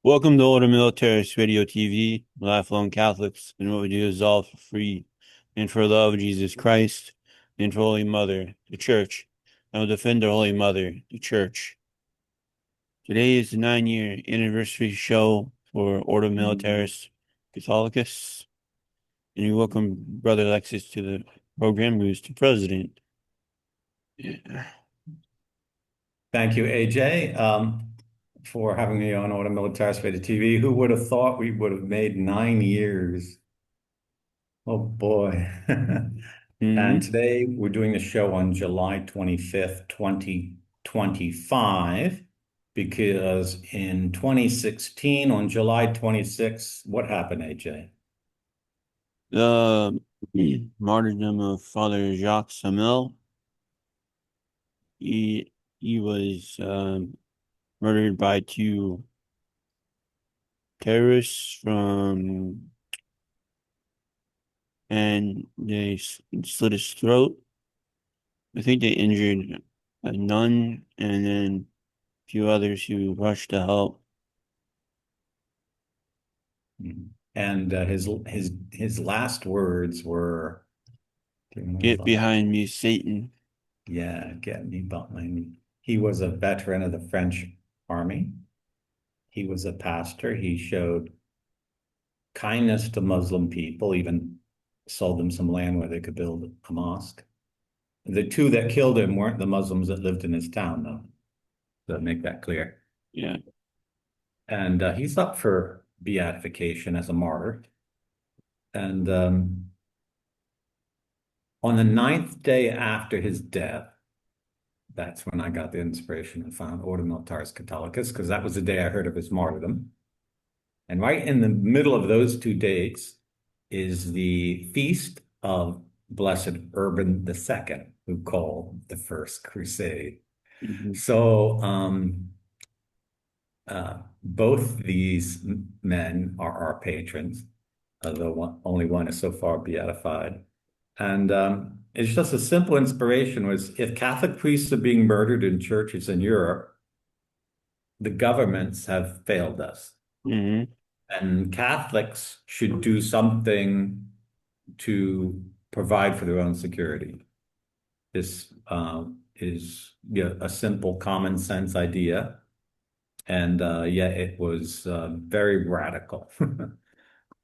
Welcome to Ordo Militaris Radio TV, lifelong Catholics, and what we do is all for free, and for the love of Jesus Christ, and for Holy Mother, the Church. I will defend our Holy Mother, the Church. Today is the 9-year anniversary show for Ordo Militaris Catholicus, and we welcome Brother Alexis to the program, who's the president. Yeah. Thank you, AJ, for having me on Ordo Militaris TV. Who would have thought we would have made 9 years? Oh boy. And Mm-hmm. today we're doing the show on July 25th, 2025, because in 2016, on July 26th, what happened, AJ? The martyrdom of Father Jacques Samel. He was murdered by two terrorists and they slit his throat. I think they injured a nun and then a few others who rushed to help. And his last words were, do you remember Get them? behind me, Satan. Yeah, get me behind me. He was a veteran of the French army. He was a pastor. He showed kindness to Muslim people, even sold them some land where they could build a mosque. The two that killed him weren't the Muslims that lived in his town, though. So make that clear. Yeah. And he's up for beatification as a martyr. And on the ninth day after his death, that's when I got the inspiration and found Ordo Militaris Catholicus, because that was the day I heard of his martyrdom. And right in the middle of those two dates is the feast of Blessed Urban II, who called the First Crusade. Mhm. So both these men are our patrons, although only one is so far beatified. And it's just a simple inspiration was if Catholic priests are being murdered in churches in Europe, the governments have failed us. Mhm. And Catholics should do something to provide for their own security. This is a simple common sense idea. And yeah, it was very radical.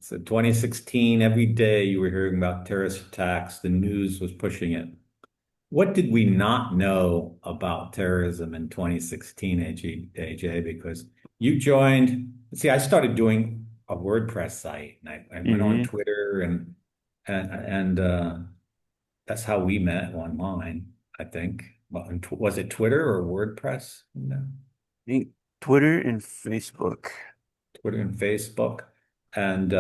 So 2016, every day you were hearing about terrorist attacks, the news was pushing it. What did we not know about terrorism in 2016, AJ? Because you joined, see, I started doing a WordPress site and I went on Mhm. Twitter and that's how we met online, I think. Well, was it Twitter or WordPress? No, I think Twitter and Facebook. Twitter and Facebook. And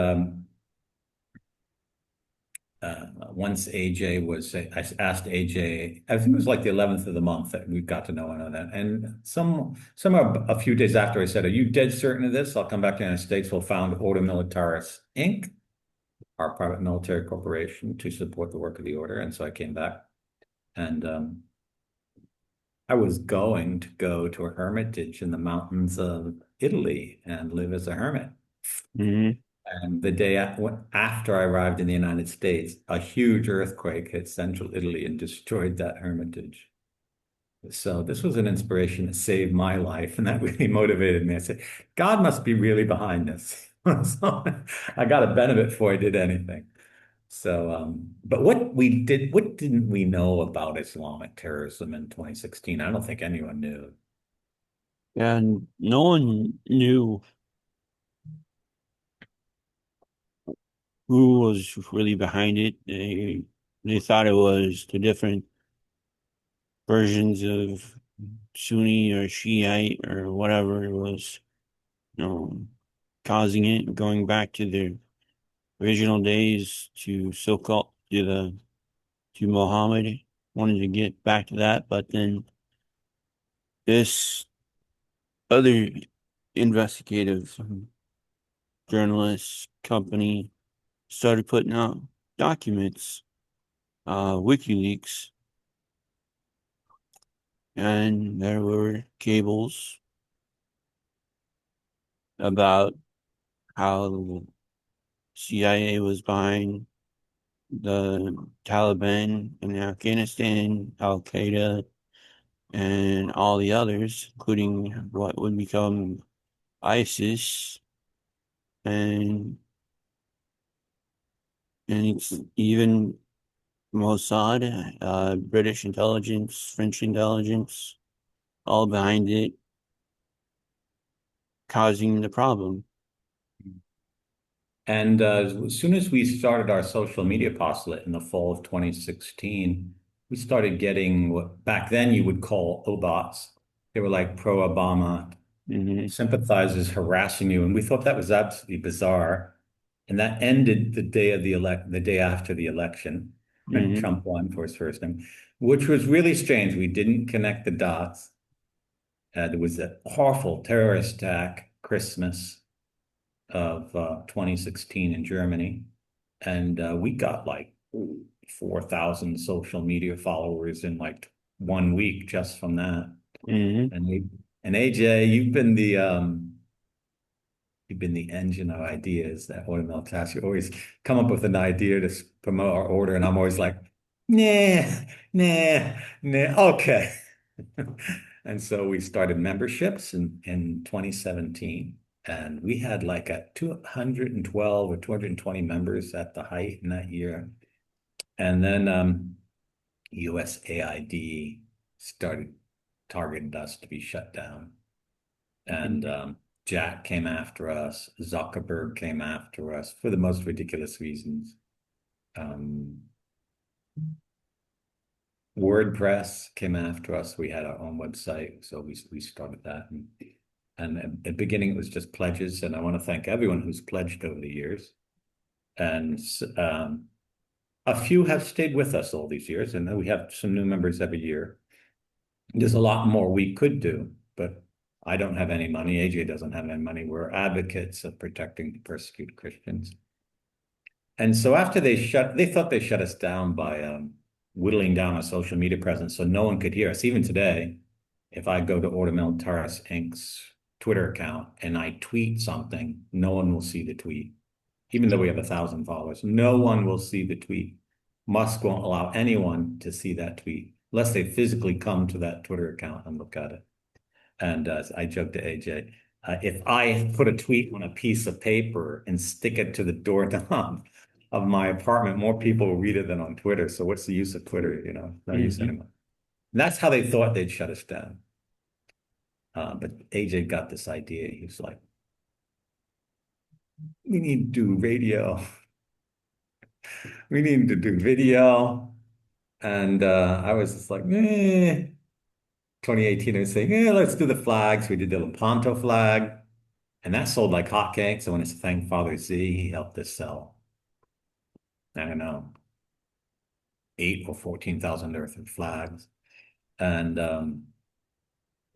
once AJ was, I asked AJ, I think it was like the 11th of the month that we got to know one another. And somewhere a few days after I said, are you dead certain of this? I'll come back to the United States. We'll found Ordo Militaris Inc., our private military corporation to support the work of the order. And so I came back and I was going to go to a hermitage in the mountains of Italy and live as a hermit. Mhm. And the day after I arrived in the United States, a huge earthquake hit central Italy and destroyed that hermitage. So this was an inspiration that saved my life, and that really motivated me. I said, God must be really behind this. So I got a benefit before I did anything. So, but what didn't we know about Islamic terrorism in 2016? I don't think anyone knew. And no one knew who was really behind it. They thought it was the different versions of Sunni or Shiite or whatever it was, causing it, going back to the original days to so-called to Muhammad. Wanted to get back to that, but then this other investigative journalist company started putting out documents, WikiLeaks, and there were cables about how the CIA was behind the Taliban in Afghanistan, Al Qaeda, and all the others, including what would become ISIS, and it's even Mossad, British intelligence, French intelligence, all behind it, causing the problem. And as soon as we started our social media apostolate in the fall of 2016, we started getting what back then you would call OBOTs. They were like pro-Obama Hmm. sympathizers harassing you, and we thought that was absolutely bizarre. And that ended the day after the election, when Hmm. Trump won for his first time, which was really strange. We didn't connect the dots. There was an awful terrorist attack Christmas of 2016 in Germany, and we got like 4,000 social media followers in like 1 week just from that. Hmm. And AJ, you've been the engine of ideas at Ordo Militaris. You always come up with an idea to promote our order, and I'm always like, nah, nah, nah, okay. And so we started memberships in 2017, and we had like a 212 or 220 members at the height in that year. And then USAID started targeting us to be shut down. And Jack came after us. Zuckerberg came after us for the most ridiculous reasons. Um, WordPress came after us. We had our own website, so we started that. And at the beginning, it was just pledges. And I want to thank everyone who's pledged over the years. And a few have stayed with us all these years, and we have some new members every year. There's a lot more we could do, but I don't have any money. AJ doesn't have any money. We're advocates of protecting persecuted Christians. And so after they thought they shut us down by whittling down our social media presence so no one could hear us. Even today, if I go to Ordo Militaris Inc.'s Twitter account and I tweet something, no one will see the tweet. Even though we have 1,000 followers, no one will see the tweet. Musk won't allow anyone to see that tweet unless they physically come to that Twitter account and look at it. And I joked to AJ, if I put a tweet on a piece of paper and stick it to the doorknob of my apartment, more people will read it than on Twitter. So what's the use of Twitter? No use Hmm. anymore. And that's how they thought they'd shut us down. But AJ got this idea. He was like, we need to do radio. We need to do video. And I was just like, 2018, I was saying, let's do the flags. We did the Lepanto flag. And that sold like hotcakes. So when it's Thank Father Z, he helped us sell, I don't know, 8 or 14,000 earthen flags. And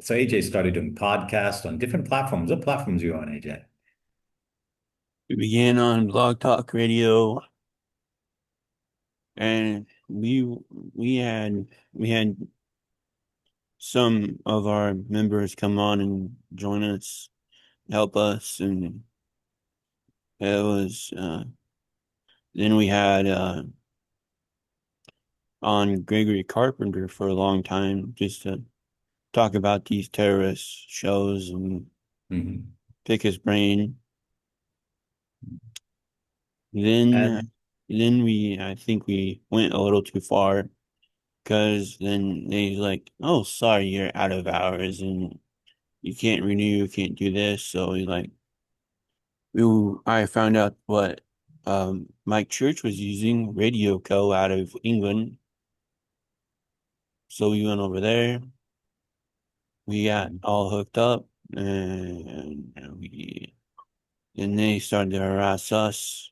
so AJ started doing podcasts on different platforms. What platforms are you on, AJ? We began on Blog Talk Radio, and we had some of our members come on and join us, help us, and it was then we had on Gregory Carpenter for a long time just to talk about these terrorist shows and Mhm. pick his brain. Then And I think we went a little too far because then they like, oh, sorry, you're out of hours and you can't renew, you can't do this. So we like, I found out what Mike Church was using Radio Co out of England. So we went over there. We got all hooked up, and and they started to harass us.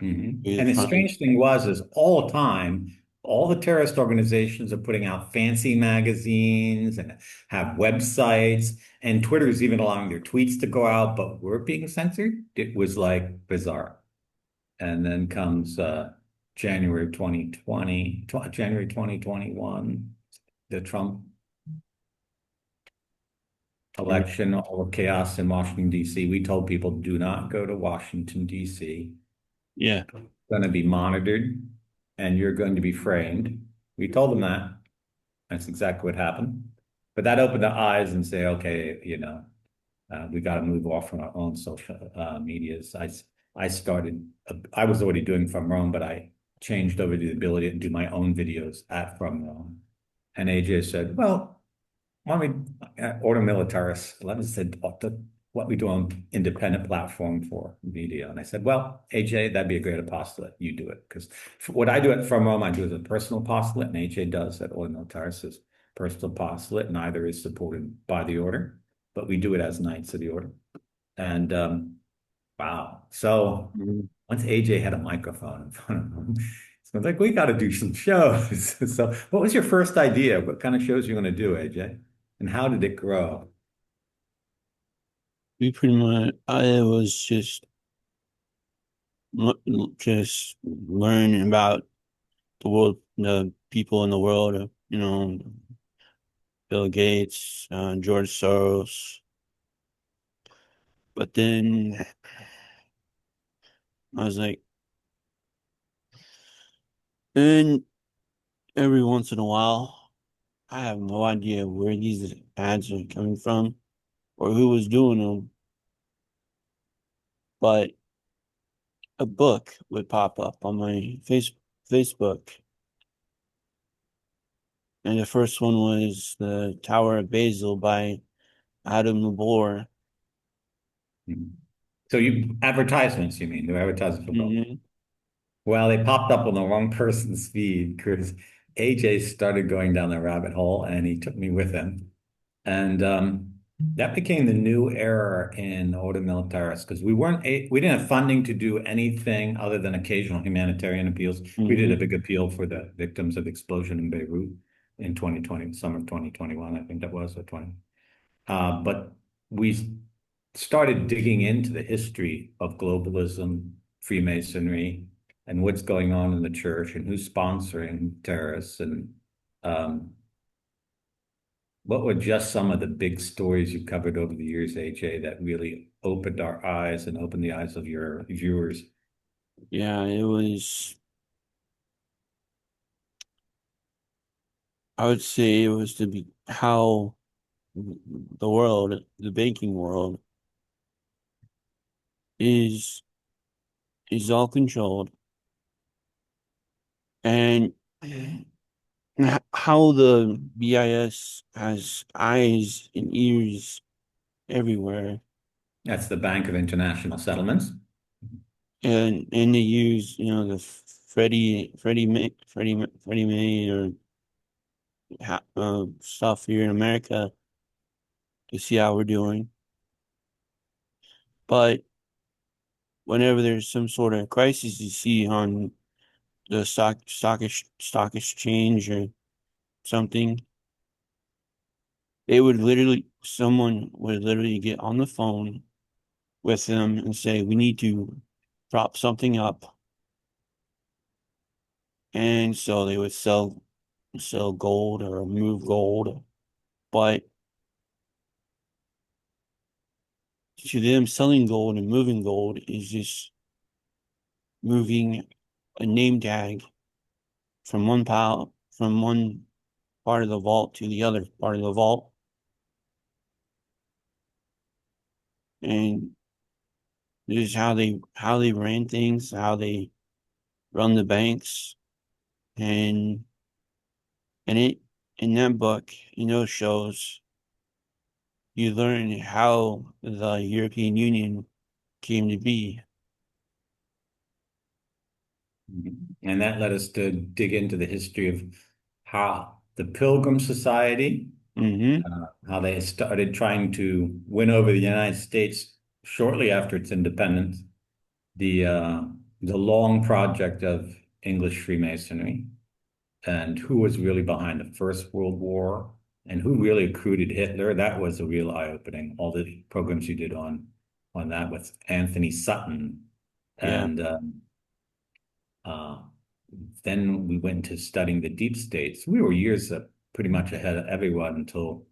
We And the finally, strange thing was, is all the time, all the terrorist organizations are putting out fancy magazines and have websites, and Twitter's even allowing their tweets to go out, but we're being censored. It was like bizarre. And then comes January 2020, January 2021, the Trump Mm. election, all the chaos in Washington, D.C., we told people do not go to Washington, D.C. Yeah. Going to be monitored and you're going to be framed. We told them that. That's exactly what happened. But that opened the eyes and say, okay, we got to move off from our own social medias. I was already doing From Rome, but I changed over to the ability to do my own videos at From Rome. And AJ said, well, why don't we, Ordo Militaris, let us said, what we do on independent platform for video. And I said, well, AJ, that'd be a great apostolate. You do it. Because what I do at From Rome, I do as a personal apostolate, and AJ does at Ordo Militaris as personal apostolate. Neither is supported by the order, but we do it as Knights of the Order. And wow. So Mm. once AJ had a microphone in front of him, so I was like, we got to do some shows. So what was your first idea? What kind of shows are you going to do, AJ? And how did it grow? We pretty much, I was just learning about the world, the people in the world, Bill Gates, George Soros. But then I was like, and every once in a while, I have no idea where these ads are coming from or who was doing them, but a book would pop up on my Facebook. And the first one was The Tower of Babel by Adam Labor. Mhm. So you advertisements, you mean? They're advertising for both. Hmm. Well, they popped up on the wrong person's feed because AJ started going down the rabbit hole and he took me with him. And that became the new era in Ordo Militaris because we didn't have funding to do anything other than occasional humanitarian appeals. We did a Hmm. big appeal for the victims of the explosion in Beirut in 2020, summer of 2021, I think that was, or 20. But we started digging into the history of globalism, Freemasonry, and what's going on in the church and who's sponsoring terrorists and um, what were just some of the big stories you covered over the years, AJ, that really opened our eyes and opened the eyes of your viewers? Yeah, it was, I would say it was to be how the world, the banking world, is is all controlled, and how the BIS has eyes and ears everywhere, That's the Bank of International Settlements. and they use the Freddie Mae or stuff here in America to see how we're doing. But whenever there's some sort of crisis you see on the stock exchange or something, someone would literally get on the phone with them and say, we need to prop something up. And so they would sell gold or move gold. But to them, selling gold and moving gold is just moving a name tag from one part of the vault to the other part of the vault. And this is how they ran things, how they run the banks. And it in that book, shows you learn how the European Union came to be. And that led us to dig into the history of how the Pilgrim Society, Hmm. how they started trying to win over the United States shortly after its independence, the uh, the long project of English Freemasonry, and who was really behind the First World War, and who really recruited Hitler. That was a real eye-opening. All the programs you did on that with Anthony Sutton, Yeah. and uh, then we went into studying the deep states. We were years pretty much ahead of everyone until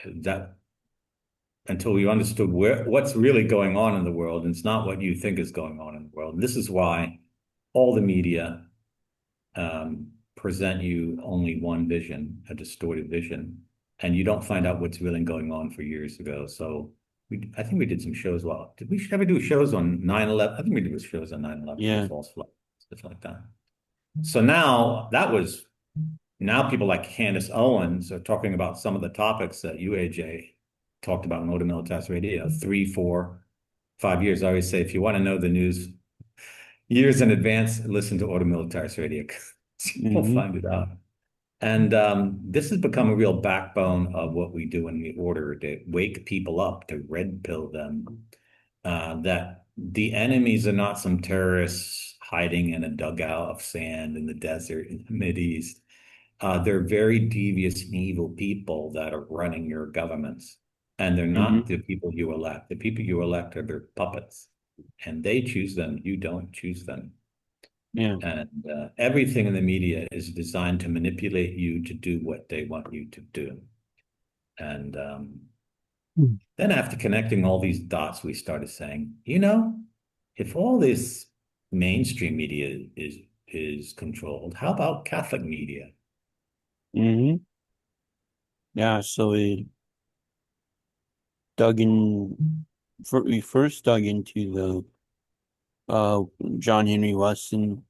that. until we understood what's really going on in the world. And it's not what you think is going on in the world. And this is why all the media present you only one vision, a distorted vision, and you don't find out what's really going on for years ago. So I think we did some shows. Well, did we ever do shows on 9/11? I think we did shows on 9/11 and Yeah. false flag, stuff like that. So now now people like Candace Owens are talking about some of the topics that UAJ talked about in Ordo Militaris Radio 3, 4, 5 years. I always say, if you want to know the news years in advance, listen to Ordo Militaris Radio. You'll Hmm. find it out. And this has become a real backbone of what we do in the order to wake people up, to red pill them, that the enemies are not some terrorists hiding in a dugout of sand in the desert in the Mideast. They're very devious and evil people that are running your governments. And they're not Hmm. the people you elect. The people you elect are their puppets. And they choose them. You don't choose them. Yeah. And everything in the media is designed to manipulate you to do what they want you to do. And Mm. then after connecting all these dots, we started saying, if all this mainstream media is controlled, how about Catholic media? Hmm. Yeah. So we first dug into the John Henry Weston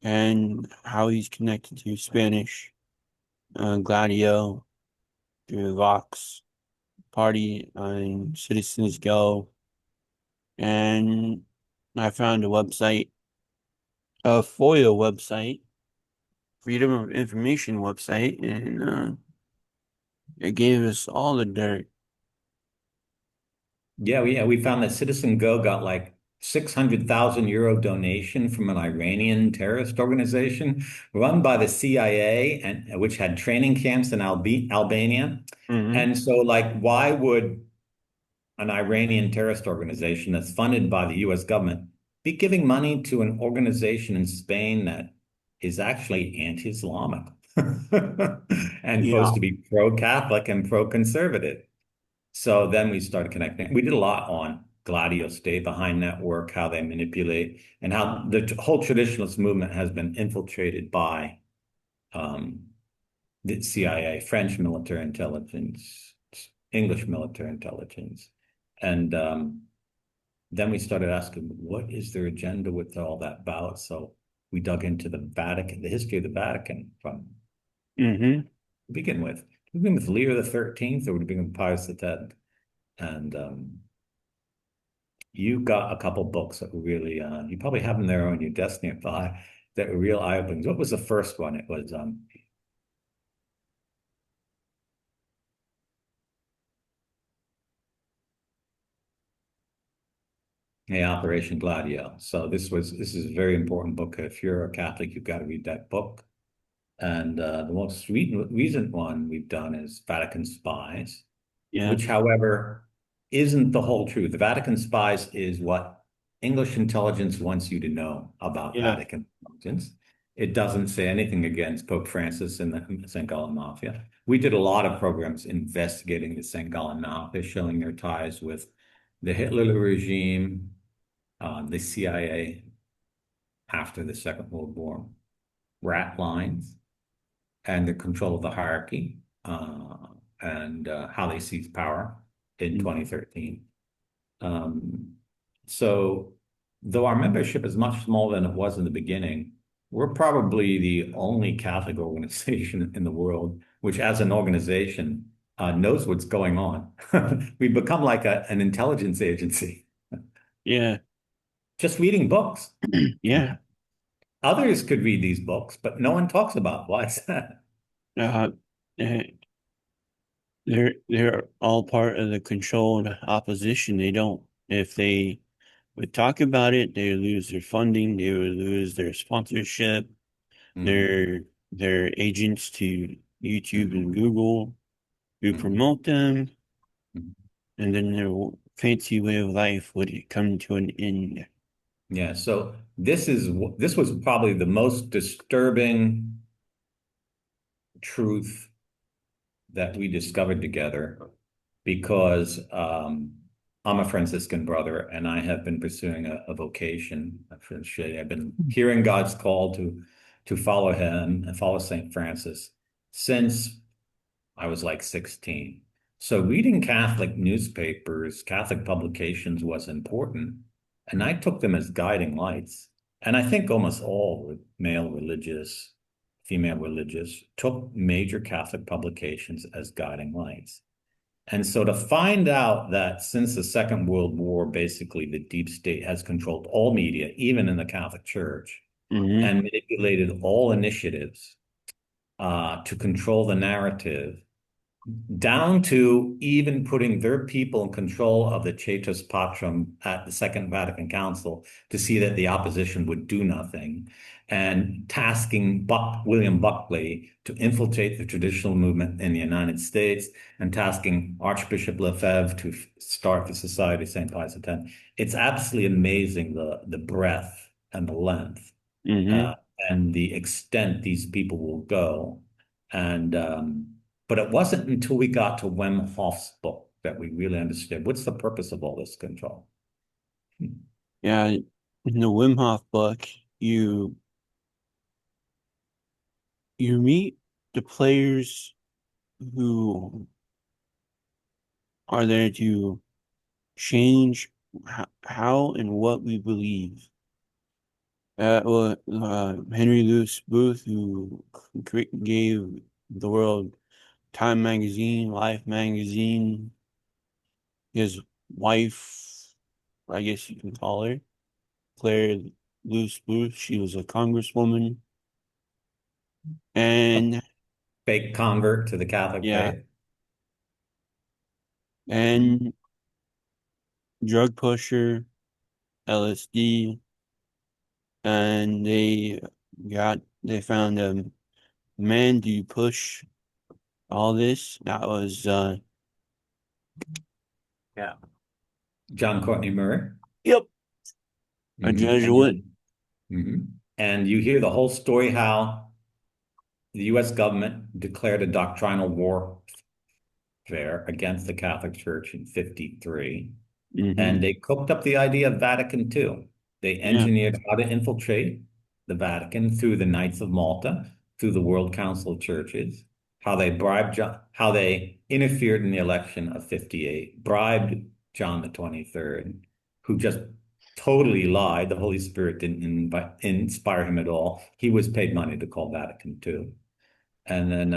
and how he's connected to Spanish Gladio through Vox Party and Citizens Go. And I found a website, a FOIA website, Freedom of Information website, and it gave us all the dirt. Yeah, we found that Citizen Go got like 600,000 euro donation from an Iranian terrorist organization run by the CIA and which had training camps in Albania. Hmm. And so like why would an Iranian terrorist organization that's funded by the US government be giving money to an organization in Spain that is actually anti-Islamic and Yeah. supposed to be pro-Catholic and pro-conservative? So then we started connecting. We did a lot on Gladio Stay Behind Network, how they manipulate, and how the whole traditionalist movement has been infiltrated by um, the CIA, French military intelligence, English military intelligence. And then we started asking, what is their agenda with all that about? So we dug into the Vatican, the history of the Vatican from Hmm. to begin with. To begin with Leo the 13th, or to begin with Pius the 10th. And you got a couple books that were really, you probably have them there on your desk nearby that were real eye-openings. What was the first one? It was Operation Gladio. So this is a very important book. If you're a Catholic, you've got to read that book. And the most recent one we've done is Vatican Spies, Yeah. which, however, isn't the whole truth. The Vatican Spies is what English intelligence wants you to know about Yeah. Vatican intelligence. It doesn't say anything against Pope Francis and the St. Gallen Mafia. We did a lot of programs investigating the St. Gallen Mafia, showing their ties with the Hitler regime, the CIA after the Second World War, rat lines, and the control of the hierarchy, and how they seized power in Mm. 2013. Um, so, though our membership is much smaller than it was in the beginning, we're probably the only Catholic organization in the world which, as an organization, knows what's going on. We've become like an intelligence agency, Yeah. just reading books. Yeah. Others could read these books, but no one talks about why is that? Uh, eh, they're all part of the controlled opposition. They don't, if they would talk about it, they would lose their funding, they would lose their sponsorship, Mhm, their agents to YouTube and Google who mhm, promote them, mhm. and then their fancy way of life would come to an end. Yeah, so this was probably the most disturbing truth that we discovered together. because I'm a Franciscan brother and I have been pursuing a vocation. I've been hearing God's call to follow him and follow St. Francis since I was like 16. So reading Catholic newspapers, Catholic publications was important, and I took them as guiding lights. And I think almost all male religious, female religious, took major Catholic publications as guiding lights. And so to find out that since the Second World War, basically the deep state has controlled all media, even in the Catholic Church, Mm-hmm. and manipulated all initiatives to control the narrative, down to even putting their people in control of the Chaetus Patrum at the Second Vatican Council to see that the opposition would do nothing, and tasking William Buckley to infiltrate the traditional movement in the United States, and tasking Archbishop Lefebvre to start the Society of St. Pius X. It's absolutely amazing the breadth and the length Mm-hmm. uh, and the extent these people will go. And but it wasn't until we got to Wim Hof's book that we really understood what's the purpose of all this control. Yeah, in the Wim Hof book, you you meet the players who are there to change how and what we believe. Henry Louis Booth, who gave the world Time magazine, Life magazine, his wife, I guess you can call her, Claire Louis Booth. She was a congresswoman, A and fake convert to the Catholic yeah, faith. and drug pusher, LSD, and they found a man to push all this. That was Yeah. John Courtney Murray. yep, a Mhm. Jesuit. And you hear the whole story how the US government declared a doctrinal warfare against the Catholic Church in 53. Hmm. And they cooked up the idea of Vatican II. They Yeah. engineered how to infiltrate the Vatican through the Knights of Malta, through the World Council of Churches, how they bribed how they interfered in the election of 58, bribed John the 23rd, who just totally lied. The Holy Spirit didn't inspire him at all. He was paid money to call Vatican II. And then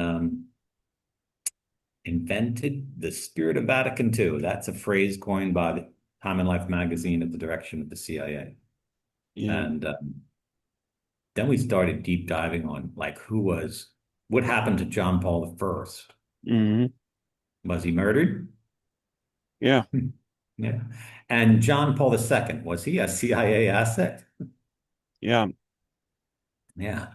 invented the spirit of Vatican II. That's a phrase coined by the Time and Life magazine at the direction of the CIA. Yeah. And then we started deep diving on like what happened to John Paul I? Hmm. Was he murdered? Yeah. Yeah. And John Paul II, was he a CIA asset? Yeah. Yeah.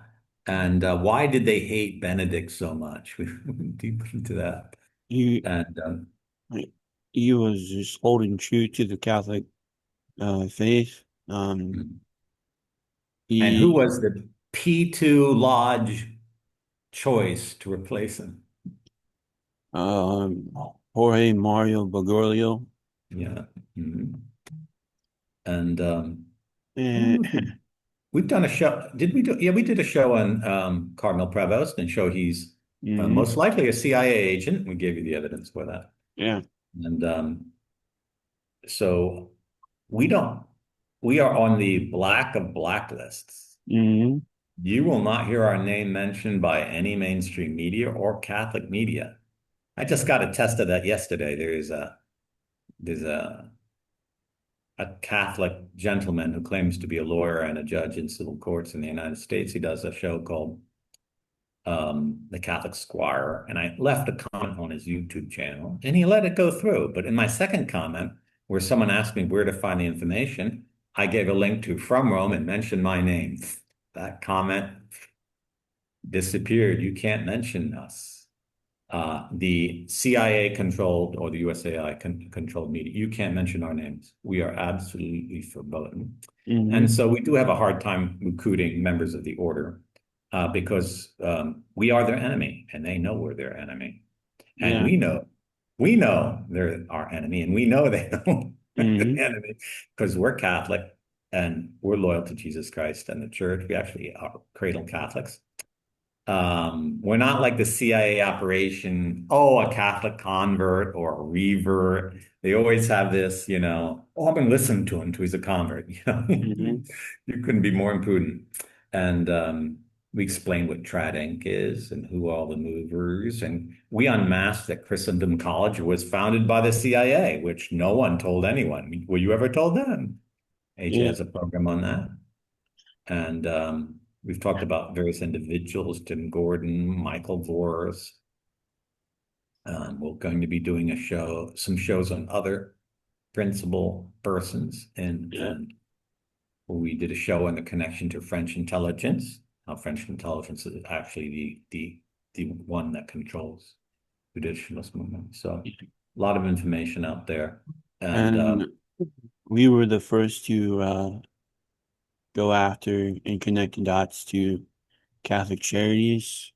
And why did they hate Benedict so much? We went deep into that. He And he was just holding true to the Catholic faith. and who He was the P2 Lodge choice to replace him? um Jorge Mario Bergoglio. Yeah. Mhm. And I don't And know if we've done a show. Did we do? Yeah, we did a show on Cardinal Prevost and show he's hmm. most likely a CIA agent. We gave you the evidence for that. Yeah. And so we don't, we are on the black of blacklists. Hmm. You will not hear our name mentioned by any mainstream media or Catholic media. I just got a test of that yesterday. There's a Catholic gentleman who claims to be a lawyer and a judge in civil courts in the United States. He does a show called The Catholic Squire, and I left a comment on his YouTube channel, and he let it go through. But in my second comment, where someone asked me where to find the information, I gave a link to From Rome and mentioned my name. That comment disappeared. You can't mention us. The CIA controlled or the USAI controlled media. You can't mention our names. We are absolutely verboten. Hmm. And so we do have a hard time recruiting members of the order because we are their enemy and they know we're their enemy. And Yeah. we know we know they're our enemy, and we know they know the Hmm. enemy because we're Catholic and we're loyal to Jesus Christ and the church. We actually are cradle Catholics. We're not like the CIA operation, oh, a Catholic convert or a revert. They always have this, oh, I've been listening to him until he's a convert. Hmm. You couldn't be more imprudent. And we explained what Trad Inc. is and who are all the movers. And we unmasked that Christendom College was founded by the CIA, which no one told anyone. Were you ever told that? AJ Yeah. has a program on that. And we've talked about various individuals, Tim Gordon, Michael Voris. We're going to be doing some shows on other principal persons. Yeah. And we did a show on the connection to French intelligence, how French intelligence is actually the one that controls the traditionalist movement. So a lot of information out there. And And we were the first to go after and connect the dots to Catholic charities.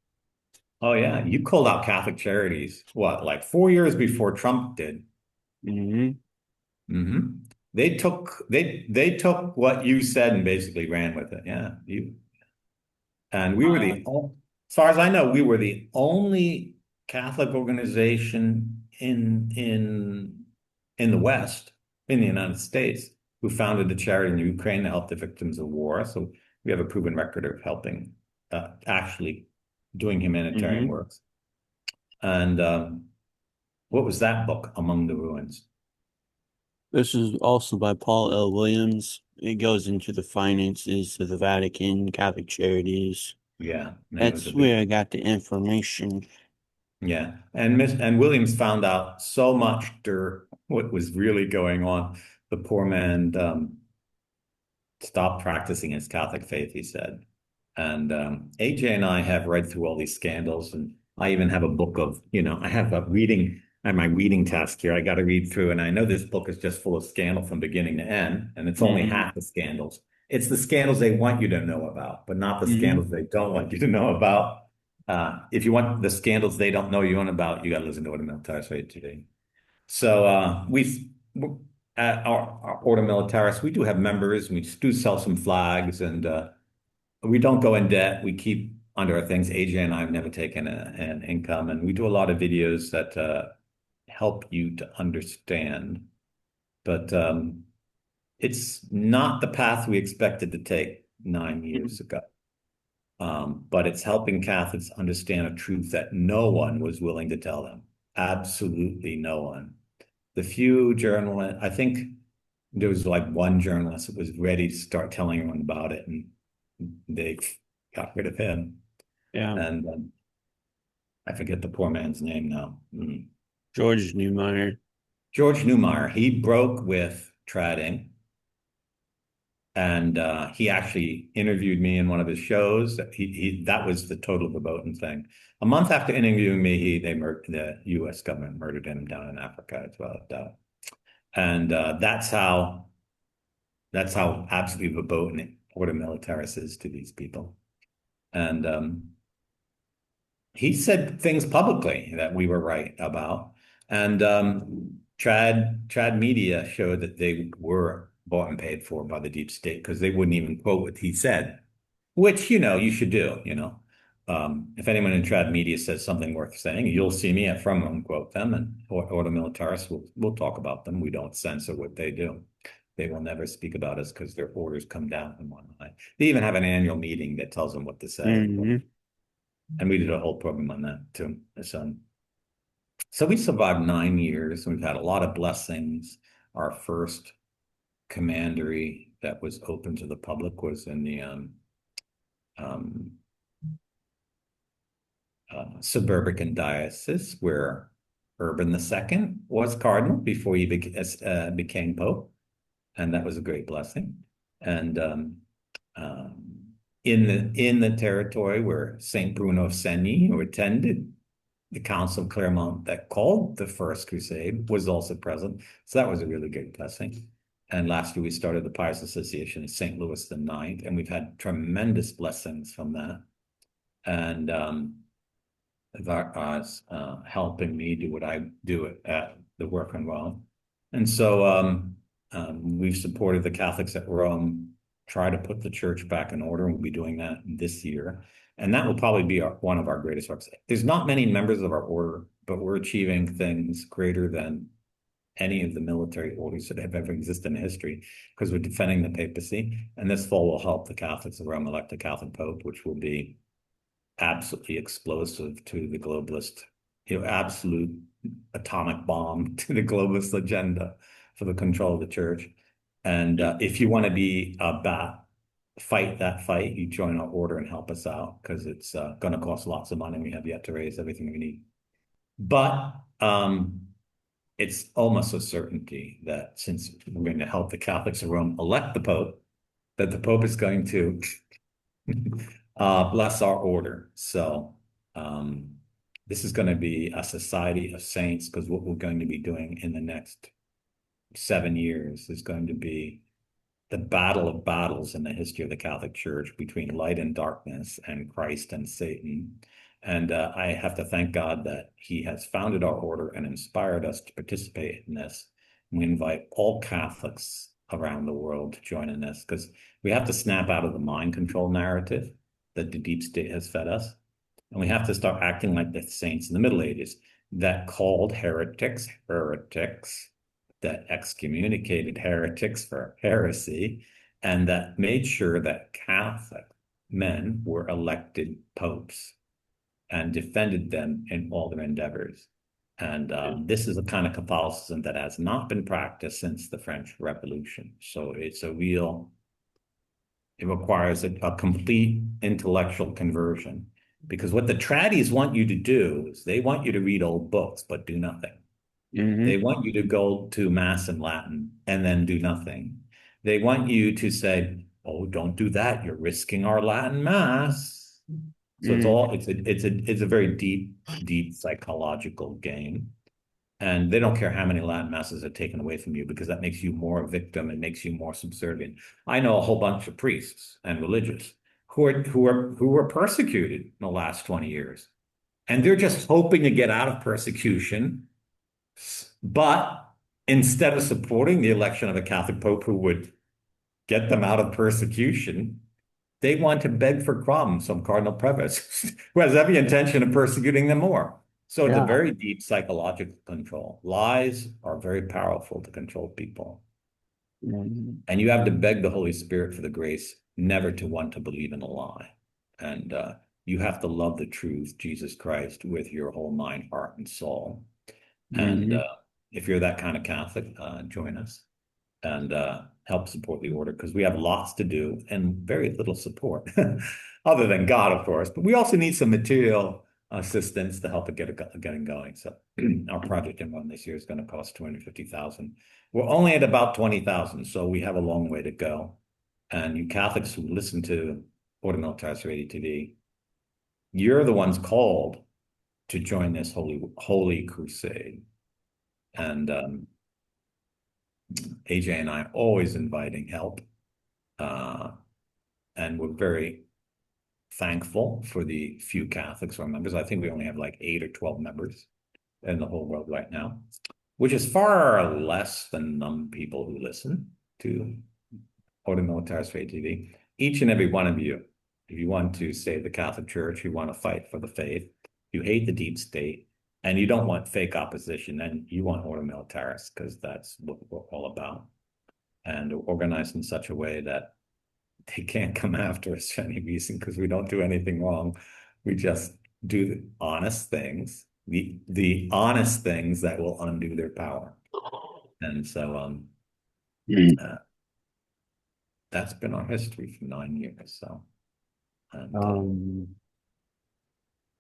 oh yeah, you called out Catholic charities, what, like 4 years before Trump did? Hmm. Hmm. They took what you said and basically ran with it. Yeah, you and we were as far as I know, we were the only Catholic organization in the West, in the United States, who founded a charity in Ukraine to help the victims of war. So we have a proven record of helping, actually doing humanitarian Hmm. works. And what was that book, Among the Ruins? This is also by Paul L. Williams. It goes into the finances of the Vatican, Catholic charities. Yeah, and it was a That's big. where I got the information. Yeah, and Williams found out so much dirt what was really going on. The poor man stopped practicing his Catholic faith, he said. And AJ and I have read through all these scandals, and I even have a book of, I have my reading test here. I got to read through, and I know this book is just full of scandal from beginning to end, and it's only Hmm. half the scandals. It's the scandals they want you to know about, but not the Hmm. scandals they don't want you to know about. If you want the scandals they don't know you on about, you got to listen to Ordo Militaris right today. So at our Ordo Militaris, we do have members, and we do sell some flags, and we don't go in debt. We keep under our things. AJ and I have never taken an income, and we do a lot of videos that help you to understand. But it's not the path we expected to take 9 years ago. But it's helping Catholics understand a truth that no one was willing to tell them. Absolutely no one. The few journalists, I think there was like one journalist that was ready to start telling everyone about it, and they got rid of him. Yeah. And I forget the poor man's name now. George Newmeyer. George Newmeyer. He broke with Trading, and he actually interviewed me in one of his shows. That was the total verboten thing. A month after interviewing me, the U.S. government murdered him down in Africa. It's without doubt. And that's how absolutely verboten Ordo Militaris is to these people. And he said things publicly that we were right about. And Trad Media showed that they were bought and paid for by the deep state because they wouldn't even quote what he said, which, you should do. If anyone in Trad Media says something worth saying, you'll see me at From Home quote them, and Ordo Militaris will talk about them. We don't censor what they do. They will never speak about us because their orders come down and whatnot. They even have an annual meeting that tells them what to say. Hmm. And we did a whole program on that too. So we survived 9 years. We've had a lot of blessings. Our first commandery that was open to the public was in the um, suburban diocese where Urban II was cardinal before he became pope, and that was a great blessing. And um, in the territory where Saint Bruno of Segni, who attended the Council of Clermont that called the First Crusade, was also present. So that was a really great blessing. And last year we started the Pious Association in St. Louis the Ninth, and we've had tremendous blessings from that. And helping me do what I do at the work in Rome. And so we've supported the Catholics at Rome, try to put the church back in order, and we'll be doing that this year. And that will probably be one of our greatest works. There's not many members of our order, but we're achieving things greater than any of the military orders that have ever existed in history because we're defending the papacy. And this fall will help the Catholics of Rome elect a Catholic Pope, which will be absolutely explosive to the globalist, absolute atomic bomb to the globalist agenda for the control of the church. And if you want to be fight that fight, you join our order and help us out because it's going to cost lots of money. We have yet to raise everything we need. But it's almost a certainty that since we're going to help the Catholics of Rome elect the Pope, that the Pope is going to bless our order. So this is going to be a society of saints because what we're going to be doing in the next 7 years is going to be the battle of battles in the history of the Catholic Church between light and darkness and Christ and Satan. And I have to thank God that he has founded our order and inspired us to participate in this. We invite all Catholics around the world to join in this because we have to snap out of the mind control narrative that the deep state has fed us. And we have to start acting like the saints in the Middle Ages that called heretics, that excommunicated heretics for heresy, and that made sure that Catholic men were elected popes and defended them in all their endeavors. And this is a kind of Catholicism that has not been practiced since the French Revolution. So it requires a complete intellectual conversion. Because what the tradies want you to do is they want you to read old books, but do nothing. They want you to go to Mass in Latin and then do nothing. They want you to say, oh, don't do that. You're risking our Latin Mass. So it's a very deep psychological game. And they don't care how many Latin masses are taken away from you because that makes you more a victim. It makes you more subservient. I know a whole bunch of priests and religious who were persecuted in the last 20 years. And they're just hoping to get out of persecution. But instead of supporting the election of a Catholic Pope who would get them out of persecution, they want to beg for crumbs from Cardinal Previs, who has every intention of persecuting them more. So it's a very deep psychological control. Lies are very powerful to control people. And you have to beg the Holy Spirit for the grace never to want to believe in a lie. And you have to love the truth, Jesus Christ, with your whole mind, heart, and soul. And if you're that kind of Catholic, join us and help support the order because we have lots to do and very little support, other than God, of course. But we also need some material assistance to help it getting going. So our project in Rome this year is going to cost $250,000. We're only at about 20,000, so we have a long way to go. And you Catholics who listen to Ordo Militaris Radio TV, you're the ones called to join this holy crusade. And AJ and I are always inviting help. And we're very thankful for the few Catholics who are members. I think we only have like 8 or 12 members in the whole world right now, which is far less than some people who listen to Ordo Militaris TV. Each and every one of you, if you want to save the Catholic Church, you want to fight for the faith, you hate the deep state, and you don't want fake opposition, then you want Ordo Militaris because that's what we're all about. And organized in such a way that they can't come after us for any reason because we don't do anything wrong. We just do the honest things, the honest things that will undo their power. And so that's been our history for 9 years. So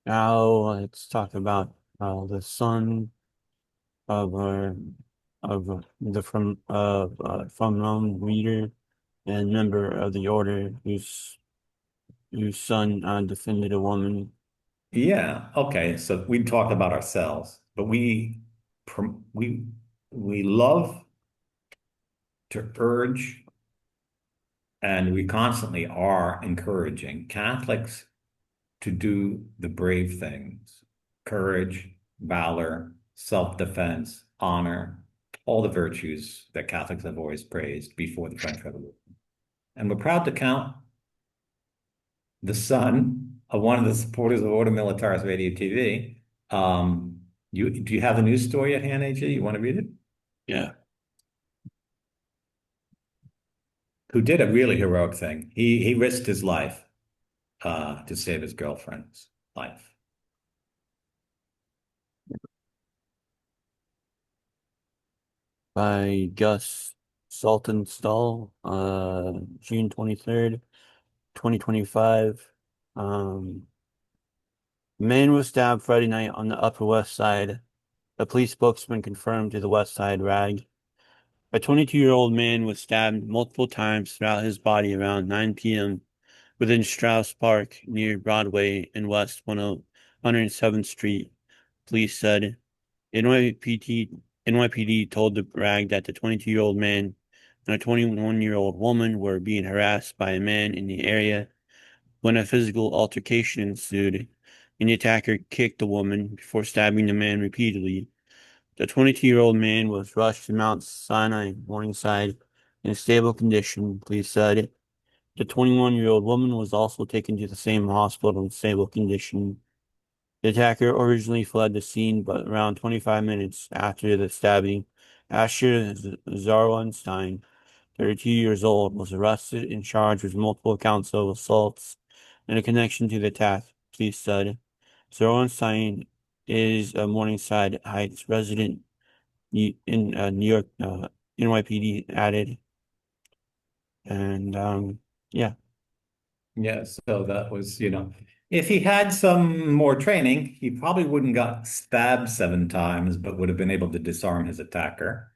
now let's talk about the son of the from Rome leader and member of the order whose son defended a woman. Yeah. Okay. So we talk about ourselves, but we love to urge, and we constantly are encouraging Catholics to do the brave things courage, valor, self-defense, honor, all the virtues that Catholics have always praised before the French Revolution. And we're proud to count the son of one of the supporters of Ordo Militaris Radio TV. Do you have the news story at hand, AJ? You want to read it? Yeah. Who did a really heroic thing. He risked his life to save his girlfriend's life. By Gus Saltonstall, June 23rd, 2025. Man was stabbed Friday night on the Upper West Side. A police spokesman confirmed to the West Side Rag. A 22-year-old man was stabbed multiple times throughout his body around 9 p.m. within Strauss Park near Broadway and West 107th Street, police said. NYPD told the rag that the 22-year-old man and a 21-year-old woman were being harassed by a man in the area when a physical altercation ensued, and the attacker kicked the woman before stabbing the man repeatedly. The 22-year-old man was rushed to Mount Sinai, Morningside, in stable condition, police said. The 21-year-old woman was also taken to the same hospital in stable condition. The attacker originally fled the scene, but around 25 minutes after the stabbing, Asher Zarwanstein, 32 years old, was arrested and charged with multiple counts of assaults in a connection to the attack, police said. Zarwanstein is a Morningside Heights resident in New York, NYPD added. And yeah. Yeah, so that was, if he had some more training, he probably wouldn't got stabbed 7 times, but would have been able to disarm his attacker.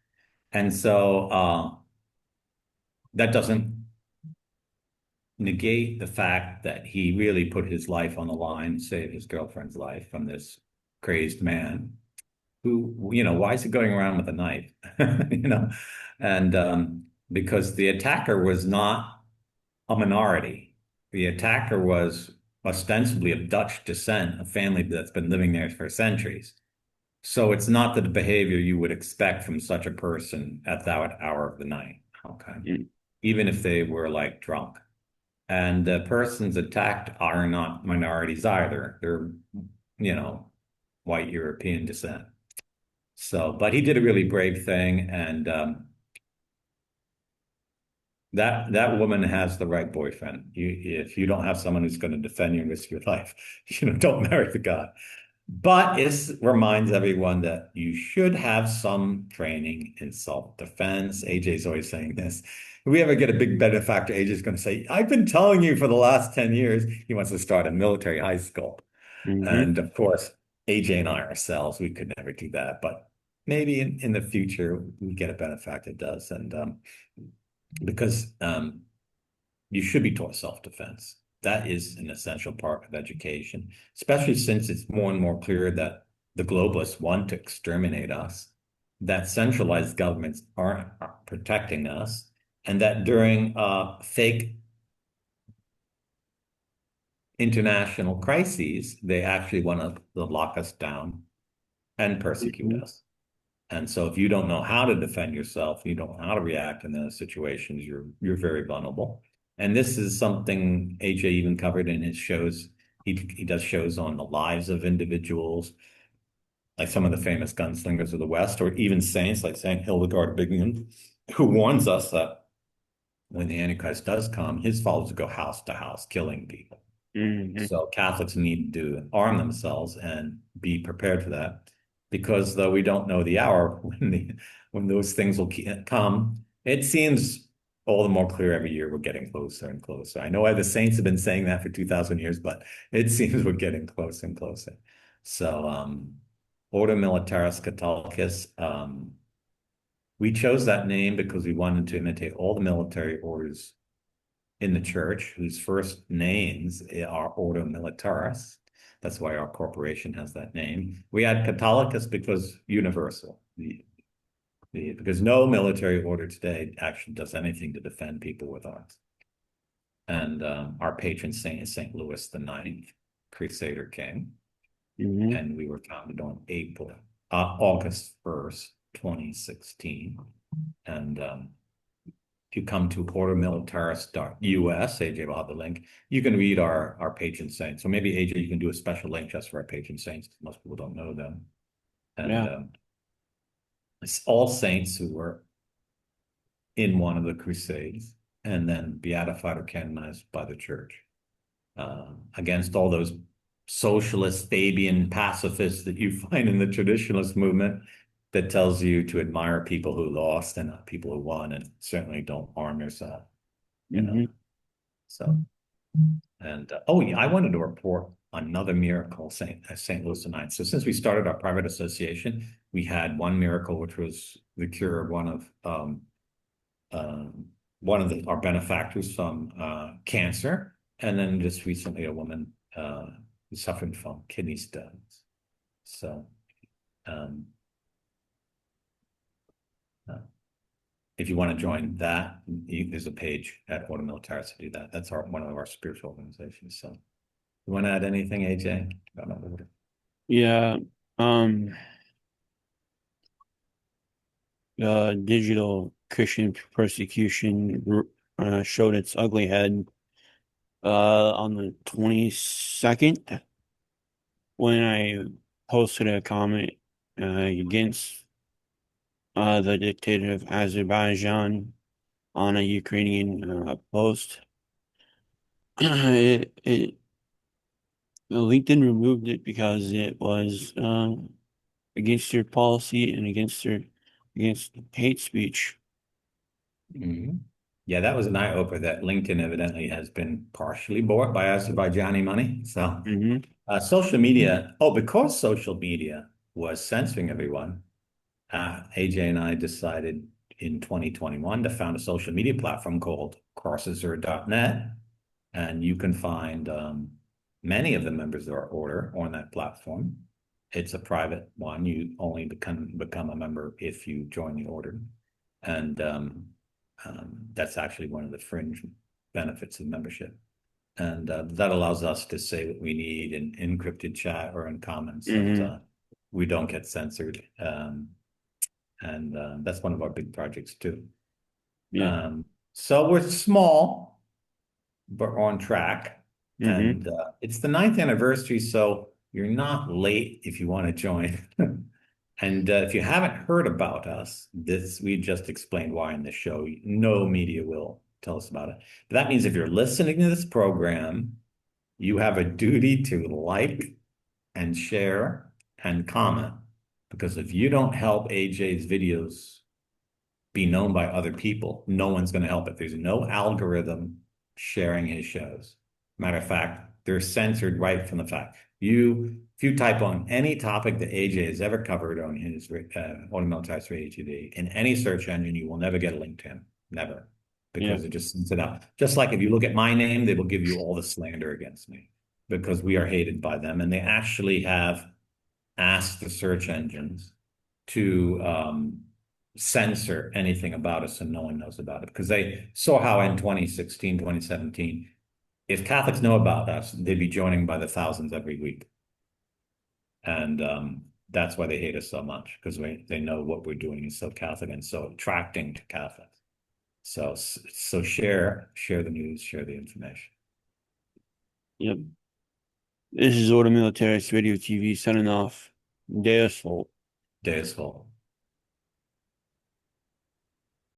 And so that doesn't negate the fact that he really put his life on the line, save his girlfriend's life from this crazed man who, why is he going around with a knife? You know, and because the attacker was not a minority. The attacker was ostensibly of Dutch descent, a family that's been living there for centuries. So it's not the behavior you would expect from such a person at that hour of the night. Okay. Mm. Even if they were like drunk. And the persons attacked are not minorities either. They're, white European descent. So, but he did a really brave thing, and that woman has the right boyfriend. If you don't have someone who's going to defend you and risk your life, don't marry the guy. But it reminds everyone that you should have some training in self-defense. AJ's always saying this. If we ever get a big benefactor, AJ's going to say, I've been telling you for the last 10 years. He wants to start a military high school. Mm-hmm. And of course, AJ and I ourselves, we could never do that. But maybe in the future, we get a benefactor that does. And because you should be taught self-defense. That is an essential part of education, especially since it's more and more clear that the globalists want to exterminate us, that centralized governments aren't protecting us, and that during fake international crises, they actually want to lock us down and persecute Mm-hmm. us. And so if you don't know how to defend yourself, you don't know how to react in those situations, you're very vulnerable. And this is something AJ even covered in his shows. He does shows on the lives of individuals, like some of the famous gunslingers of the West, or even saints like Saint Hildegard Bingen, who warns us that when the Antichrist does come, his followers will go house to house, killing people. Mm-hmm. So Catholics need to arm themselves and be prepared for that, because though we don't know the hour when those things will come, it seems all the more clear every year we're getting closer and closer. I know the saints have been saying that for 2,000 years, but it seems we're getting closer and closer. So Ordo Militaris Catholicus, we chose that name because we wanted to imitate all the military orders in the church whose first names are Ordo Militaris. That's why our corporation has that name. We had Catholicus because universal, because no military order today actually does anything to defend people with arms. And our patron saint is St. Louis IX, Crusader King. Mm-hmm. and we were founded on August 1st, 2016. And if you come to ordomilitaris.us, AJ will have the link. You can read our patron saints. So maybe AJ, you can do a special link just for our patron saints. Most people don't know them. And Yeah. it's all saints who were in one of the crusades and then beatified or canonized by the church, against all those socialist, Fabian pacifists that you find in the traditionalist movement that tells you to admire people who lost and not people who won, and certainly don't harm yourself, you know. Mm-hmm. So, and oh yeah, I wanted to report another miracle, St. Lucianite. So since we started our private association, we had one miracle, which was the cure of um, our benefactors from cancer, and then just recently a woman who's suffering from kidney stones. So um, uh, if you want to join that, there's a page at Ordo Militaris to do that. That's one of our spiritual organizations. So you want to add anything, AJ? Yeah. Um, Digital Christian persecution showed its ugly head on the 22nd when I posted a comment against the dictator of Azerbaijan on a Ukrainian post. LinkedIn removed it because it was against their policy and against hate speech. Mm-hmm. Yeah, that was an eye-opener that LinkedIn evidently has been partially bought by Azerbaijani money. So Hmm. social media, because social media was censoring everyone, AJ and I decided in 2021 to found a social media platform called crossesor.net. And you can find many of the members of our order on that platform. It's a private one. You only become a member if you join the order. And that's actually one of the fringe benefits of membership. And that allows us to say what we need in encrypted chat or in comments that Hmm. we don't get censored. And that's one of our big projects too. Yeah. So we're small, but on track. Hmm. And it's the 9th anniversary, so you're not late if you want to join. And if you haven't heard about us, we just explained why in the show. No media will tell us about it. But that means if you're listening to this program, you have a duty to like and share and comment. Because if you don't help AJ's videos be known by other people, no one's going to help it. There's no algorithm sharing his shows. Matter of fact, they're censored right from the fact. If you type on any topic that AJ has ever covered on his Ordo Militaris Radio TV in any search engine, you will never get a link to him. Never. Yeah. Because it just sends it out. Just like if you look at my name, they will give you all the slander against me because we are hated by them. And they actually have asked the search engines to censor anything about us and no one knows about it because they saw how in 2016, 2017, if Catholics know about us, they'd be joining by the thousands every week. And that's why they hate us so much because they know what we're doing is so Catholic and so attracting to Catholics. So share the news, share the information. Yep. This is Ordo Militaris Radio TV signing off. Deus Volt. Day is full.